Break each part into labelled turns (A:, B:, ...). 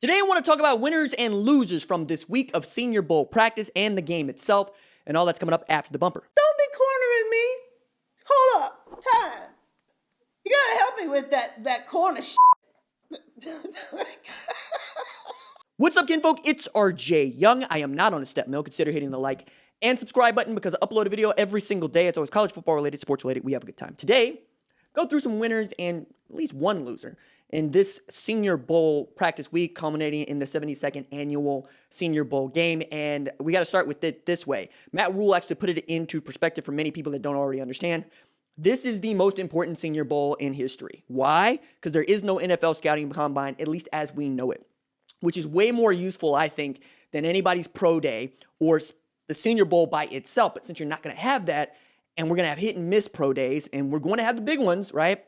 A: Today I want to talk about winners and losers from this week of Senior Bowl practice and the game itself, and all that's coming up after the bumper.
B: Don't be cornering me. Hold up. Time. You gotta help me with that corner
A: What's up, kinfolk? It's RJ Young. I am not on a step mill. Consider hitting the like and subscribe button because I upload a video every single day. It's always college football related, sports related. We have a good time. Today, go through some winners and at least one loser in this Senior Bowl practice week, culminating in the 72nd annual Senior Bowl game. And we got to start with it this way. Matt Rhule actually put it into perspective for many people that don't already understand. This is the most important Senior Bowl in history. Why? Because there is no NFL scouting combine, at least as we know it, which is way more useful, I think, than anybody's pro day or the Senior Bowl by itself. But since you're not going to have that, and we're going to have hit and miss pro days, and we're going to have the big ones, right?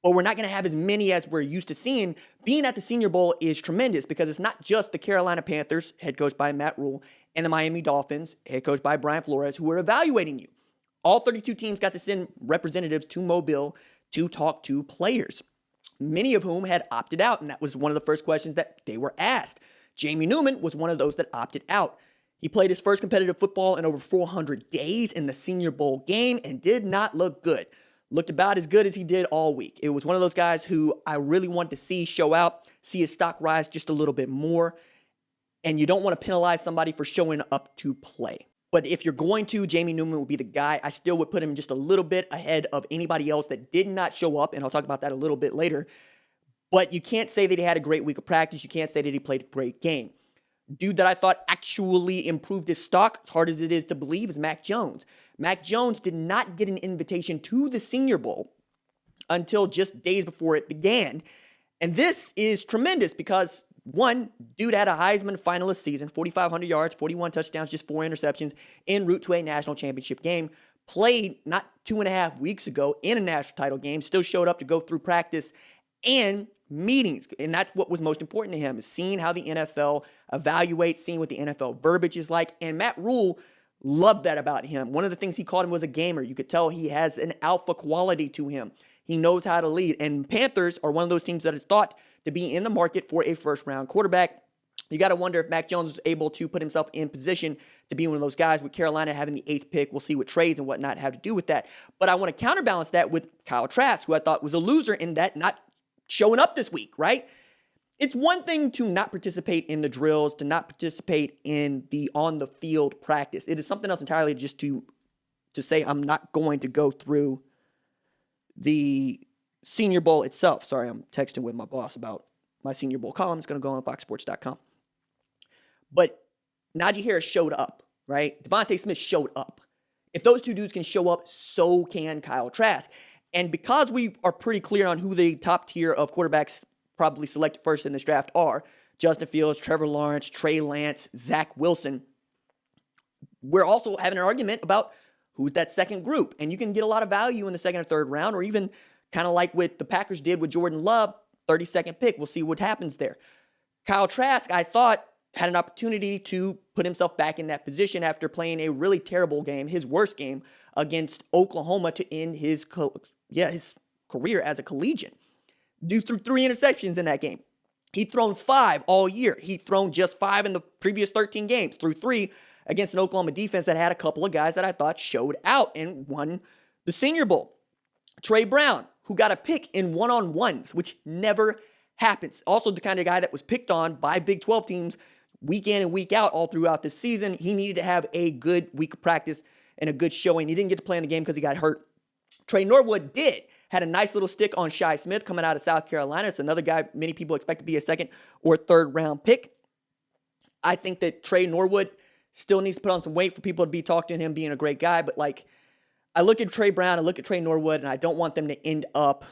A: But we're not going to have as many as we're used to seeing. Being at the Senior Bowl is tremendous because it's not just the Carolina Panthers, head coached by Matt Rhule, and the Miami Dolphins, head coached by Brian Flores, who are evaluating you. All 32 teams got to send representatives to Mobile to talk to players, many of whom had opted out, and that was one of the first questions that they were asked. Jamie Newman was one of those that opted out. He played his first competitive football in over 400 days in the Senior Bowl game and did not look good. Looked about as good as he did all week. It was one of those guys who I really wanted to see show out, see his stock rise just a little bit more, and you don't want to penalize somebody for showing up to play. But if you're going to, Jamie Newman would be the guy. I still would put him just a little bit ahead of anybody else that did not show up, and I'll talk about that a little bit later. But you can't say that he had a great week of practice. You can't say that he played a great game. Dude that I thought actually improved his stock, as hard as it is to believe, is Mac Jones. Mac Jones did not get an invitation to the Senior Bowl until just days before it began. And this is tremendous because, one, dude had a Heisman finalist season, 4,500 yards, 41 touchdowns, just 4 interceptions en route to a national championship game. Played not 2.5 weeks ago in a national title game, still showed up to go through practice and meetings. And that's what was most important to him, is seeing how the NFL evaluates, seeing what the NFL verbiage is like. And Matt Rhule loved that about him. One of the things he called him was a gamer. You could tell he has an alpha quality to him. He knows how to lead. And Panthers are one of those teams that is thought to be in the market for a first-round quarterback. You got to wonder if Mac Jones was able to put himself in position to be one of those guys, with Carolina having the 8th pick. We'll see what trades and whatnot have to do with that. But I want to counterbalance that with Kyle Trask, who I thought was a loser in that not showing up this week, right? It's one thing to not participate in the drills, to not participate in the on-the-field practice. It is something else entirely just to say I'm not going to go through the Senior Bowl itself. Sorry, I'm texting with my boss about my Senior Bowl column. It's going to go on foxsports.com. But Najee Harris showed up, right? Devontae Smith showed up. If those two dudes can show up, so can Kyle Trask. And because we are pretty clear on who the top tier of quarterbacks probably selected first in this draft are, Justin Fields, Trevor Lawrence, Trey Lance, Zach Wilson, we're also having an argument about who's that second group. And you can get a lot of value in the second or third round, or even kind of like what the Packers did with Jordan Love, 32nd pick. We'll see what happens there. Kyle Trask, I thought, had an opportunity to put himself back in that position after playing a really terrible game, his worst game, against Oklahoma to end his career as a collegiate. Dude threw 3 interceptions in that game. He'd thrown 5 all year. He'd thrown just 5 in the previous 13 games, threw 3 against an Oklahoma defense that had a couple of guys that I thought showed out and won the Senior Bowl. Trey Brown, who got a pick in one-on-ones, which never happens. Also the kind of guy that was picked on by Big 12 teams week in and week out all throughout this season. He needed to have a good week of practice and a good showing. He didn't get to play in the game because he got hurt. Trey Norwood had a nice little stick on Shi Smith coming out of South Carolina. It's another guy many people expect to be a second or third round pick. I think that Trey Norwood still needs to put on some weight for people to be talking to him being a great guy. But like, I look at Trey Brown, I look at Trey Norwood, and I don't want them to end up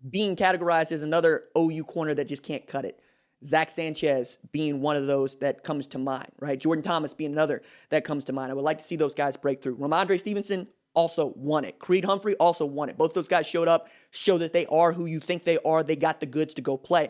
A: being categorized as another OU corner that just can't cut it. Zach Sanchez being one of those that comes to mind, right? Jordan Thomas being another that comes to mind. I would like to see those guys break through. Ramondre Stevenson also won it. Creed Humphrey also won it. Both those guys showed up, show that they are who you think they are. They got the goods to go play.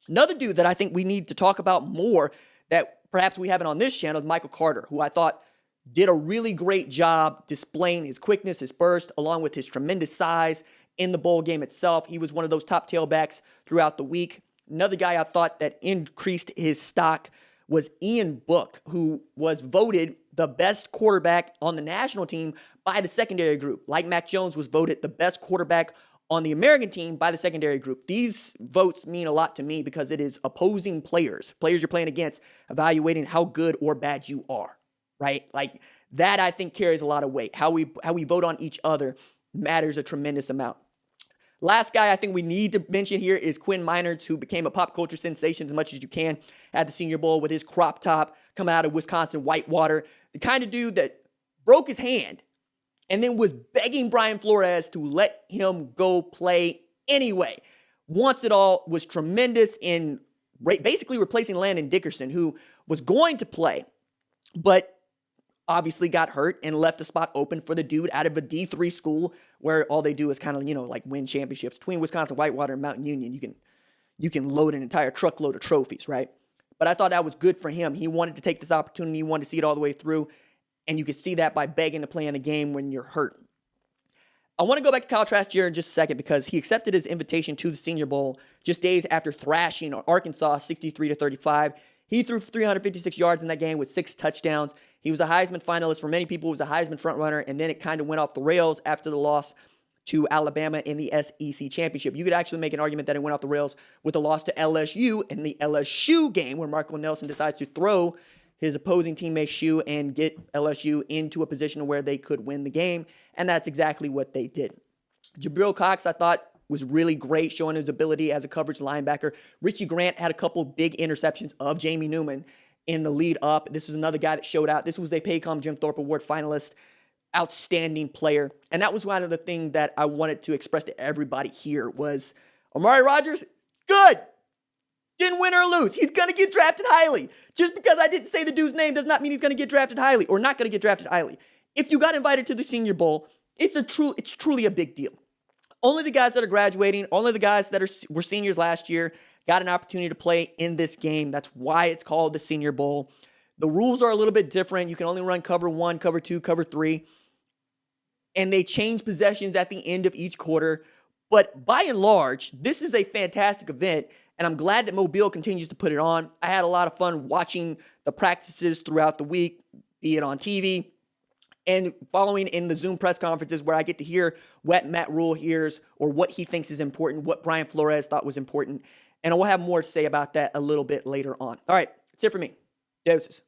A: Another dude that I think we need to talk about more that perhaps we haven't on this channel is Michael Carter, who I thought did a really great job displaying his quickness, his burst, along with his tremendous size in the bowl game itself. He was one of those top tailbacks throughout the week. Another guy I thought that increased his stock was Ian Book, who was voted the best quarterback on the national team by the secondary group. Like Mac Jones was voted the best quarterback on the American team by the secondary group. These votes mean a lot to me because it is opposing players you're playing against, evaluating how good or bad you are, right? Like that I think carries a lot of weight. How we vote on each other matters a tremendous amount. Last guy I think we need to mention here is Quinn Miners, who became a pop culture sensation as much as you can at the Senior Bowl with his crop top coming out of Wisconsin Whitewater. The kind of dude that broke his hand and then was begging Brian Flores to let him go play anyway. Wants it all, was tremendous in basically replacing Landon Dickerson, who was going to play, but obviously got hurt and left a spot open for the dude out of a D3 school where all they do is kind of, like win championships. Between Wisconsin Whitewater and Mountain Union, you can load an entire truckload of trophies, right? But I thought that was good for him. He wanted to take this opportunity. He wanted to see it all the way through. And you could see that by begging to play in the game when you're hurt. I want to go back to Kyle Trask here in just a second because he accepted his invitation to the Senior Bowl just days after thrashing Arkansas 63-35. He threw 356 yards in that game with 6 touchdowns. He was a Heisman finalist. For many people, he was a Heisman frontrunner, and then it kind of went off the rails after the loss to Alabama in the SEC Championship. You could actually make an argument that it went off the rails with the loss to LSU in the LSU game where Marco Nelson decides to throw his opposing teammate's shoe and get LSU into a position where they could win the game, and that's exactly what they did. Jabril Cox, I thought, was really great, showing his ability as a coverage linebacker. Richie Grant had a couple big interceptions of Jamie Newman in the lead up. This is another guy that showed out. This was a Paycom Jim Thorpe Award finalist, outstanding player. And that was one of the things that I wanted to express to everybody here was Omari Rogers, good. Didn't win or lose. He's going to get drafted highly. Just because I didn't say the dude's name does not mean he's going to get drafted highly or not going to get drafted highly. If you got invited to the Senior Bowl, it's truly a big deal. Only the guys that are graduating, only the guys that were seniors last year got an opportunity to play in this game. That's why it's called the Senior Bowl. The rules are a little bit different. You can only run cover 1, cover 2, cover 3. And they change possessions at the end of each quarter. But by and large, this is a fantastic event. And I'm glad that Mobile continues to put it on. I had a lot of fun watching the practices throughout the week, be it on TV and following in the Zoom press conferences where I get to hear what Matt Rule hears or what he thinks is important, what Brian Flores thought was important. And I will have more to say about that a little bit later on. All right, that's it for me. Deuces.